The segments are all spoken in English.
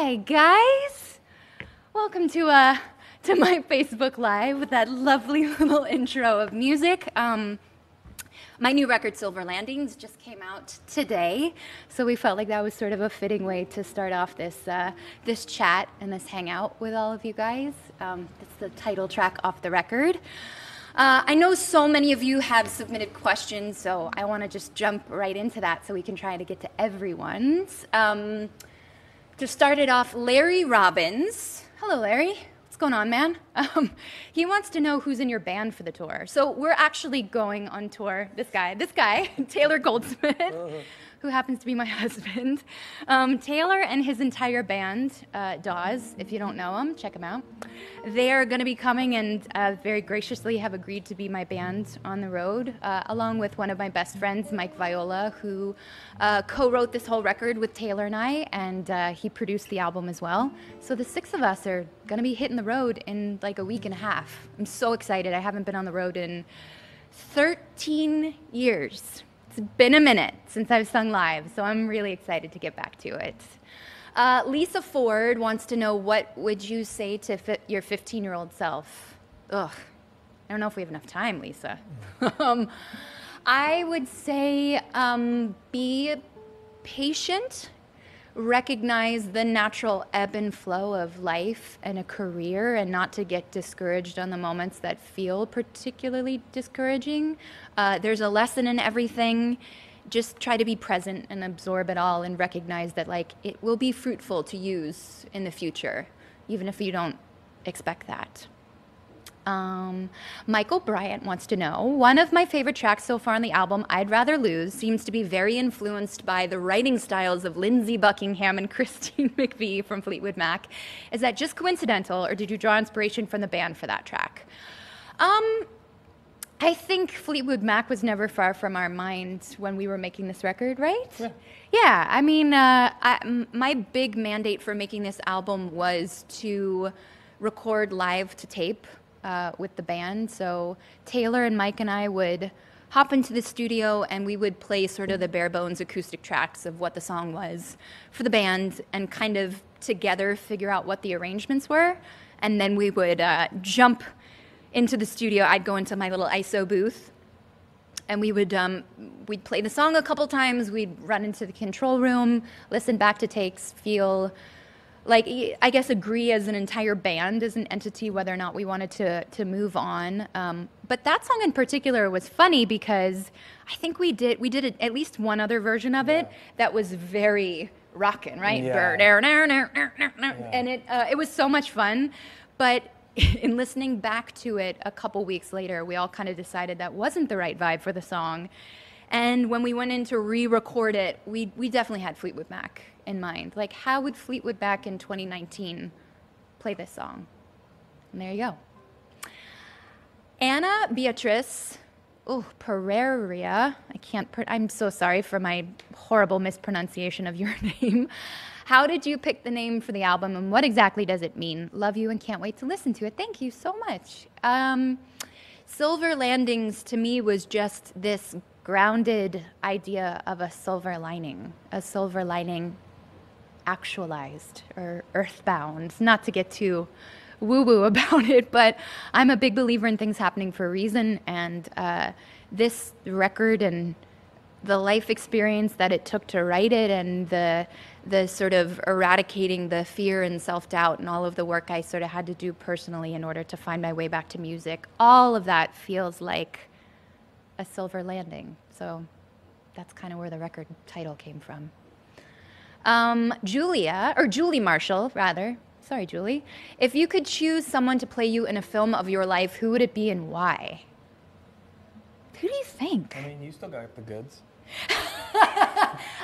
Hi guys, welcome to my Facebook Live with that lovely little intro of music. My new record, Silver Landings, just came out today, so we felt like that was sort of a fitting way to start off this chat and this hangout with all of you guys. It's the title track off the record. I know so many of you have submitted questions, so I want to just jump right into that so we can try to get to everyone's. To start it off, Larry Robbins. Hello, Larry. What's going on, man? He wants to know who's in your band for the tour. So we're actually going on tour. This guy, Taylor Goldsmith, who happens to be my husband. Taylor and his entire band, Dawes, if you don't know them, check them out. They're going to be coming and very graciously have agreed to be my band on the road, along with one of my best friends, Mike Viola, who co-wrote this whole record with Taylor and I, and he produced the album as well. So the six of us are going to be hitting the road in like a week and a half. I'm so excited. I haven't been on the road in 13 years. It's been a minute since I've sung live, so I'm really excited to get back to it. Lisa Ford wants to know, what would you say to your 15-year-old self? Ugh, I don't know if we have enough time, Lisa. I would say be patient, recognize the natural ebb and flow of life and a career, and not to get discouraged on the moments that feel particularly discouraging. There's a lesson in everything. Just try to be present and absorb it all and recognize that like it will be fruitful to use in the future, even if you don't expect that. Michael Bryant wants to know, one of my favorite tracks so far on the album, I'd Rather Lose, seems to be very influenced by the writing styles of Lindsey Buckingham and Christine McVie from Fleetwood Mac. Is that just coincidental, or did you draw inspiration from the band for that track? I think Fleetwood Mac was never far from our minds when we were making this record, right? Yeah, I mean, my big mandate for making this album was to record live to tape with the band. So Taylor and Mike and I would hop into the studio and we would play sort of the bare bones acoustic tracks of what the song was for the band and kind of together figure out what the arrangements were. And then we would jump into the studio. I'd go into my little ISO booth and we'd play the song a couple times. We'd run into the control room, listen back to takes, feel like, I guess, agree as an entire band, as an entity, whether or not we wanted to move on. But that song in particular was funny because I think we did at least one other version of it that was very rockin', right? Yeah. And it was so much fun. But in listening back to it a couple weeks later, we all kind of decided that wasn't the right vibe for the song. And when we went in to re-record it, we definitely had Fleetwood Mac in mind. Like, how would Fleetwood Mac in 2019 play this song? And there you go. Anna Beatrice, Pereira, I'm so sorry for my horrible mispronunciation of your name. How did you pick the name for the album, and what exactly does it mean? Love you and can't wait to listen to it. Thank you so much. Silver Landings to me was just this grounded idea of a silver lining actualized or earthbound. Not to get too woo-woo about it, but I'm a big believer in things happening for a reason, and this record and the life experience that it took to write it, and the sort of eradicating the fear and self-doubt and all of the work I sort of had to do personally in order to find my way back to music, all of that feels like a silver landing. So that's kind of where the record title came from. Julie Marshall, rather. Sorry, Julie. If you could choose someone to play you in a film of your life, who would it be and why? Who do you think? I mean, you still got the goods.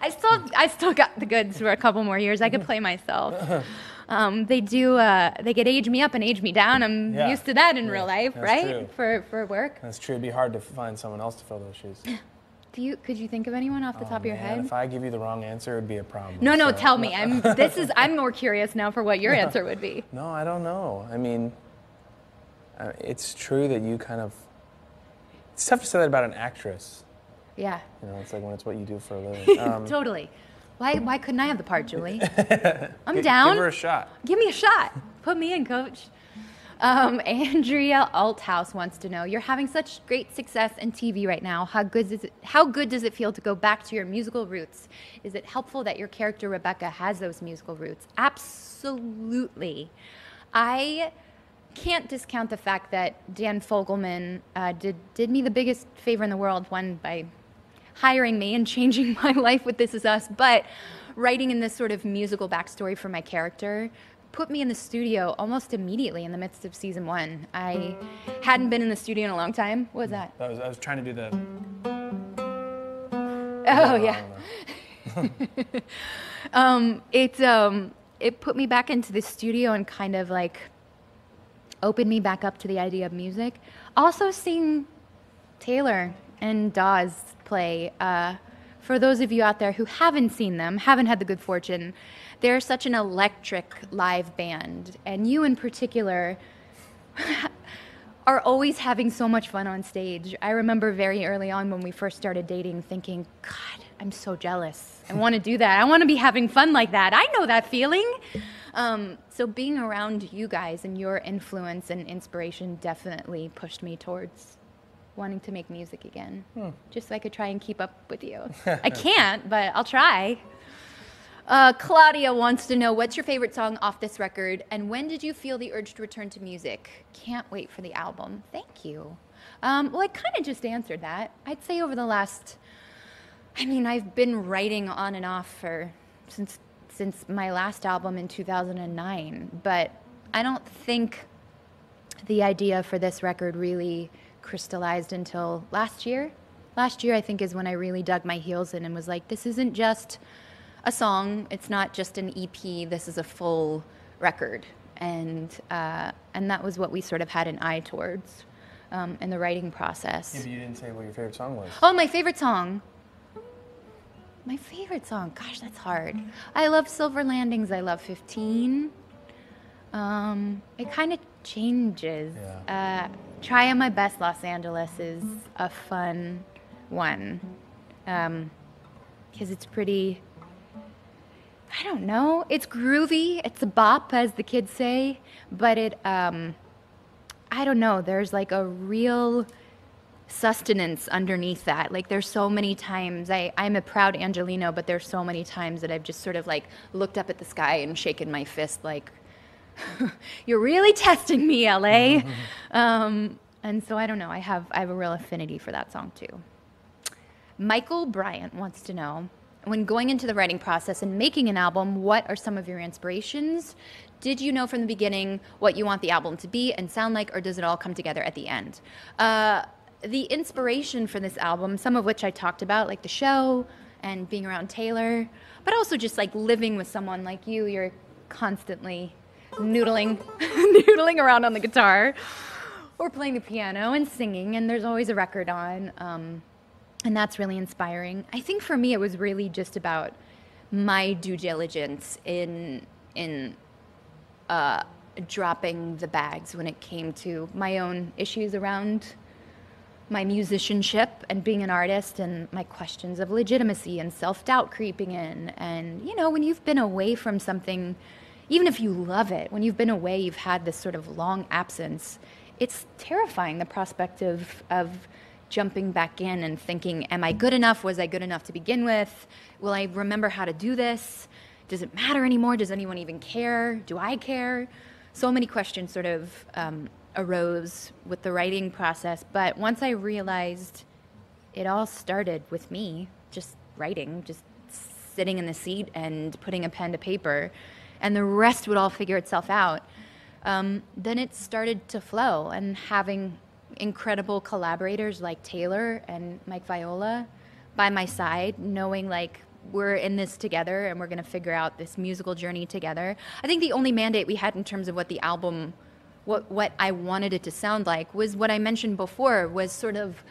I still got the goods for a couple more years. I could play myself. They could age me up and age me down. I'm used to that in real life, right? True. For work. That's true. It'd be hard to find someone else to fill those shoes. Could you think of anyone off the top of your head? If I give you the wrong answer, it'd be a problem. No, tell me. I'm more curious now for what your answer would be. No, I don't know. I mean, it's true that you kind of. It's tough to say that about an actress. Yeah. You know, it's like when it's what you do for a living. Totally. Why couldn't I have the part, Julie? I'm down. Give her a shot. Give me a shot. Put me in, coach. Andrea Althouse wants to know, you're having such great success in TV right now. How good does it feel to go back to your musical roots? Is it helpful that your character Rebecca has those musical roots? Absolutely. I can't discount the fact that Dan Fogelman did me the biggest favor in the world, one by hiring me and changing my life with This Is Us, but writing in this sort of musical backstory for my character put me in the studio almost immediately in the midst of season 1. I hadn't been in the studio in a long time. What was that? I was trying to do the... Oh, yeah. It put me back into the studio and kind of like opened me back up to the idea of music. Also seeing Taylor and Dawes play, for those of you out there who haven't seen them, haven't had the good fortune, they're such an electric live band, and you in particular are always having so much fun on stage. I remember very early on when we first started dating thinking, God, I'm so jealous. I want to do that. I want to be having fun like that. I know that feeling. So being around you guys and your influence and inspiration definitely pushed me towards wanting to make music again, just so I could try and keep up with you. I can't, but I'll try. Claudia wants to know, what's your favorite song off this record, and when did you feel the urge to return to music? Can't wait for the album. Thank you. Well, I kind of just answered that. I'd say over the last, I've been writing on and off since my last album in 2009, but I don't think the idea for this record really crystallized until last year. Last year, I think, is when I really dug my heels in and was like, this isn't just a song, it's not just an EP, this is a full record. And that was what we sort of had an eye towards in the writing process. Yeah, but you didn't say what your favorite song was. Oh, my favorite song. My favorite song, gosh, that's hard. I love Silver Landings, I love 15. It kind of changes. Yeah. Trying My Best Los Angeles is a fun one. Because it's pretty, I don't know, it's groovy, it's a bop, as the kids say, but it, I don't know, there's like a real sustenance underneath that. Like there's so many times, I'm a proud Angelino, but there's so many times that I've just sort of like looked up at the sky and shaken my fist like, you're really testing me, LA. And so I don't know, I have a real affinity for that song too. Michael Bryant wants to know, when going into the writing process and making an album, what are some of your inspirations? Did you know from the beginning what you want the album to be and sound like, or does it all come together at the end? The inspiration for this album, some of which I talked about, like the show and being around Taylor, but also just like living with someone like you, you're constantly noodling around on the guitar or playing the piano and singing, and there's always a record on. And that's really inspiring. I think for me, it was really just about my due diligence in dropping the bags when it came to my own issues around my musicianship and being an artist, and my questions of legitimacy and self-doubt creeping in. And, you know, when you've been away from something, even if you love it, when you've been away, you've had this sort of long absence, it's terrifying, the prospect of jumping back in and thinking, am I good enough? Was I good enough to begin with? Will I remember how to do this? Does it matter anymore? Does anyone even care? Do I care? So many questions sort of arose with the writing process. But once I realized it all started with me, just writing, just sitting in the seat and putting a pen to paper, and the rest would all figure itself out, then it started to flow. And having incredible collaborators like Taylor and Mike Viola by my side, knowing like we're in this together and we're going to figure out this musical journey together. I think the only mandate we had in terms of what the album, what I wanted it to sound like, was what I mentioned before, was sort of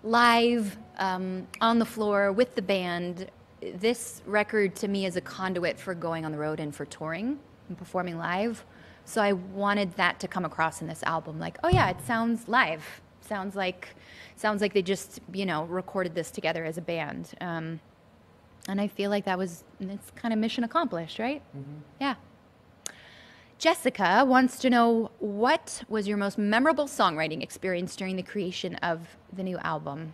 live, on the floor with the band. This record to me is a conduit for going on the road and for touring and performing live. So I wanted that to come across in this album, like, oh yeah, it sounds live. Sounds like they just, you know, recorded this together as a band. And I feel like it's kind of mission accomplished, right? Yeah. Jessica wants to know, what was your most memorable songwriting experience during the creation of the new album?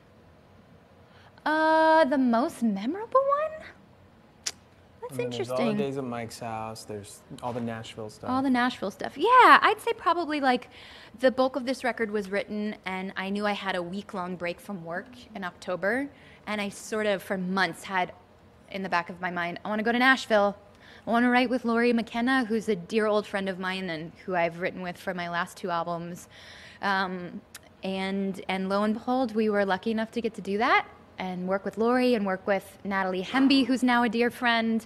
The most memorable one? That's There's all the interesting. days at Mike's house. There's all the Nashville stuff. All the Nashville stuff. Yeah, I'd say probably like the bulk of this record was written, and I knew I had a week-long break from work in October, and I sort of for months had in the back of my mind, I want to go to Nashville. I want to write with Lori McKenna, who's a dear old friend of mine and who I've written with for my last 2 albums. And lo and behold, we were lucky enough to get to do that and work with Lori and work with Natalie Hemby, who's now a dear friend.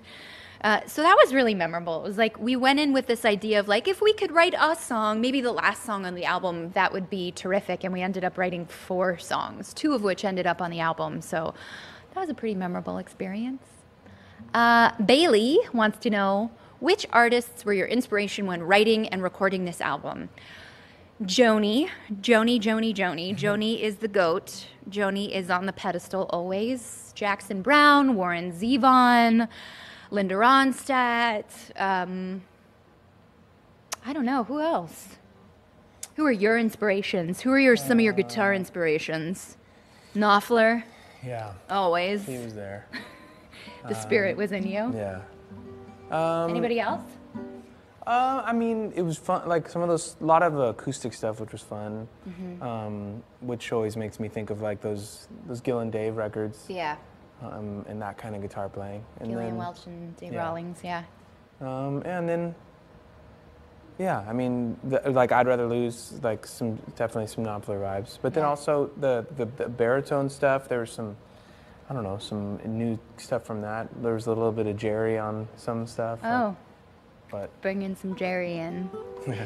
So that was really memorable. It was like we went in with this idea of like, if we could write a song, maybe the last song on the album, that would be terrific. And we ended up writing 4 songs, 2 of which ended up on the album. So that was a pretty memorable experience. Bailey wants to know, which artists were your inspiration when writing and recording this album? Joni is the GOAT. Joni is on the pedestal always. Jackson Browne, Warren Zevon, Linda Ronstadt. I don't know, who else? Who are your inspirations? Who are some of your guitar inspirations? Knopfler, Yeah, always. he was there. The spirit was in you. Yeah. Anybody else? I mean, it was fun. Like a lot of acoustic stuff, which was fun. Which always makes me think of like those Gil and Dave records. Yeah. And that kind of guitar playing. And Gillian then, Welch and Dave yeah. Rawlings, yeah. And then, yeah, I mean, like I'd Rather Lose, like definitely some Knopfler vibes. But then Yeah. also the baritone stuff. There was some, I don't know, some new stuff from that. There was a little bit of Jerry on some stuff. Oh, But bring in some Jerry in. yeah.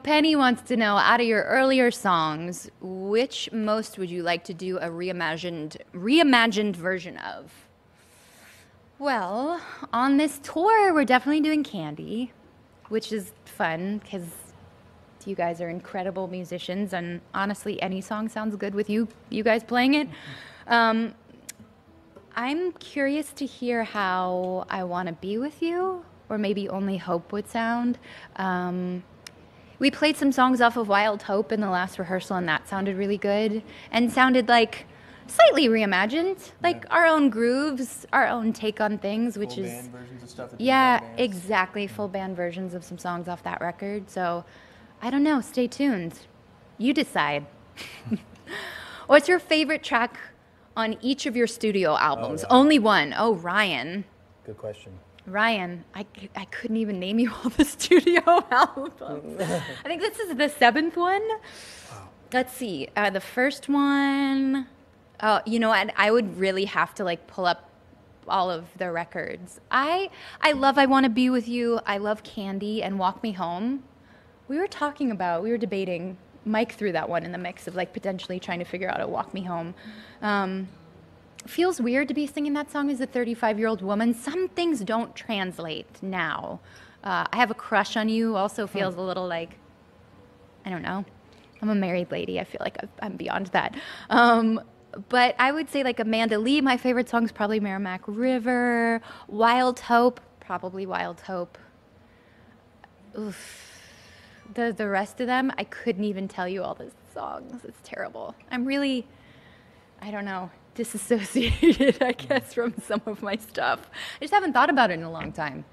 Penny wants to know, out of your earlier songs, which most would you like to do a reimagined version of? Well, on this tour, we're definitely doing Candy, which is fun because you guys are incredible musicians, and honestly, any song sounds good with you guys playing it. I'm curious to hear how I Want to Be With You, or maybe Only Hope would sound. We played some songs off of Wild Hope in the last rehearsal, and that sounded really good, and sounded like slightly reimagined, like our own grooves, our own take on things, which Full is... band versions of stuff that Yeah, people have bands. exactly, full band versions of some songs off that record. So, I don't know, stay tuned. You decide. What's your favorite track on each of your studio albums? yeah. Only one. Oh, Ryan. Good question. Ryan, I couldn't even name you all the studio albums. I think this is the 7th one. Wow. Let's see. The first one, I would really have to like pull up all of the records. I love I Want to Be With You. I love Candy and Walk Me Home. We were debating, Mike threw that one in the mix of like potentially trying to figure out a Walk Me Home. Feels weird to be singing that song as a 35-year-old woman. Some things don't translate now. I Have a Crush on You also feels a little like, I don't know. I'm a married lady. I feel like I'm beyond that. But I would say like Amanda Lee, my favorite song is probably Merrimack River. Wild Hope, probably Wild Hope. Oof. The rest of them, I couldn't even tell you all the songs. It's terrible. I'm really, I don't know, disassociated, I guess, from some of my stuff. I just haven't thought about it in a long time.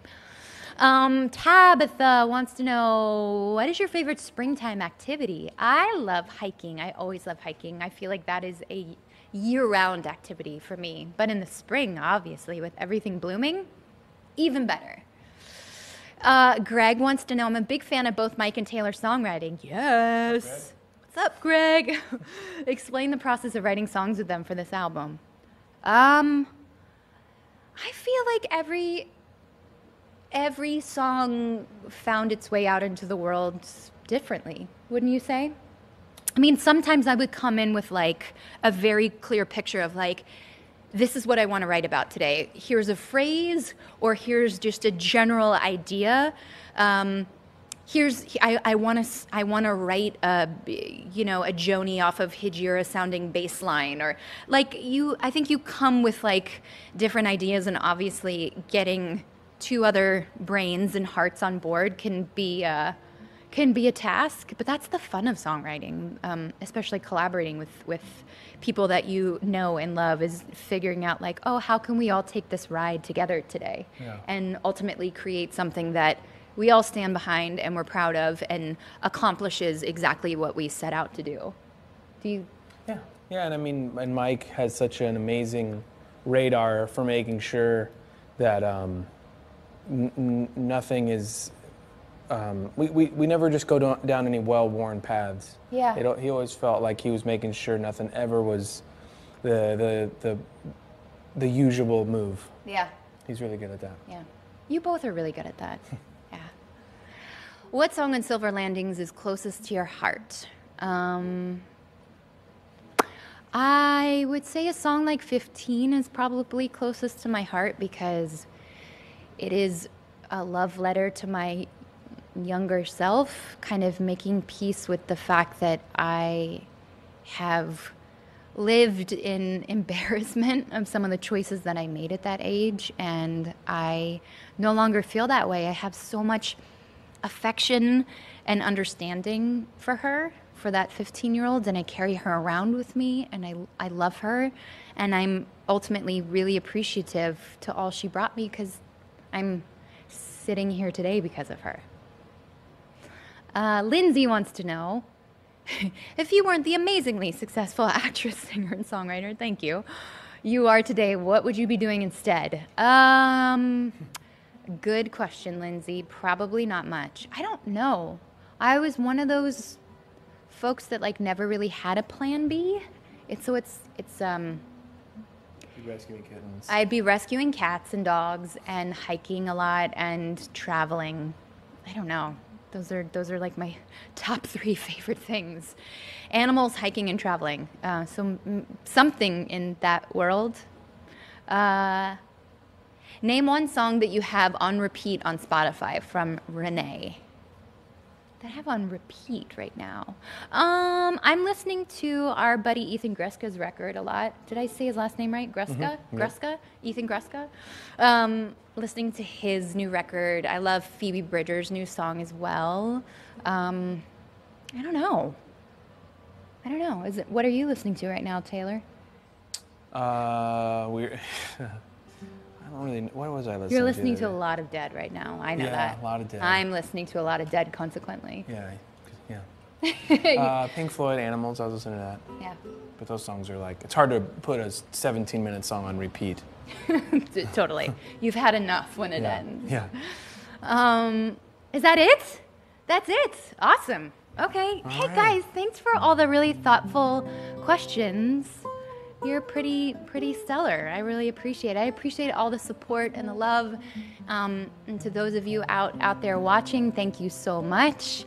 Tabitha wants to know, what is your favorite springtime activity? I love hiking. I always love hiking. I feel like that is a year-round activity for me. But in the spring, obviously, with everything blooming, even better. Greg wants to know, I'm a big fan of both Mike and Taylor's songwriting. Yes. What's up, Greg? Explain the process of writing songs with them for this album. I feel like every song found its way out into the world differently, wouldn't you say? I mean, sometimes I would come in with like a very clear picture of like, this is what I want to write about today. Here's a phrase, or here's just a general idea. I want to write a a Joni off of Hijira sounding bass line, or I think you come with like different ideas, and obviously getting two other brains and hearts on board can be a task, but that's the fun of songwriting, especially collaborating with people that you know and love, is figuring out like, oh, how can we all take this ride together today, and ultimately create something that we all stand behind and we're proud of and accomplishes exactly what we set out to do. Do you? Yeah, and I mean, and Mike has such an amazing radar for making sure that nothing is. We never just go down any well-worn paths. Yeah. He always felt like he was making sure nothing ever was the usual move. Yeah. He's really good at that. Yeah. You both are really good at that. Yeah. What song on Silver Landings is closest to your heart? I would say a song like 15 is probably closest to my heart, because it is a love letter to my younger self, kind of making peace with the fact that I have lived in embarrassment of some of the choices that I made at that age, and I no longer feel that way. I have so much affection and understanding for her, for that 15-year-old, and I carry her around with me, and I love her, and I'm ultimately really appreciative to all she brought me, because I'm sitting here today because of her. Lindsay wants to know, if you weren't the amazingly successful actress, singer, and songwriter, thank you, you are today, what would you be doing instead? Good question, Lindsay. Probably not much. I don't know. I was one of those folks that like never really had a plan B. It's Rescuing kittens. I'd be rescuing cats and dogs and hiking a lot and traveling. I don't know. Those are like my top 3 favorite things. Animals, hiking, and traveling. Something in that world. Name one song that you have on repeat on Spotify, from Renee. That I have on repeat right now. I'm listening to our buddy Ethan Greska's record a lot. Did I say his last name right? Greska? Mm-hmm. Greska? Ethan Greska? Listening to his new record. I love Phoebe Bridgers' new song as well. I don't know. What are you listening to right now, Taylor? I don't really. What was I listening to? You're listening to a lot of Dead right now. I know that. Yeah, a lot of Dead. I'm listening to a lot of Dead, consequently. Yeah. Pink Floyd, Animals. I was listening to that. Yeah. But those songs are like, it's hard to put a 17-minute song on repeat. Totally. You've had enough when it ends. Yeah. Is that it? That's it. Awesome. Okay. All Hey right. guys, thanks for all the really thoughtful questions. You're pretty stellar. I really appreciate it. I appreciate all the support and the love. And to those of you out there watching, thank you so much.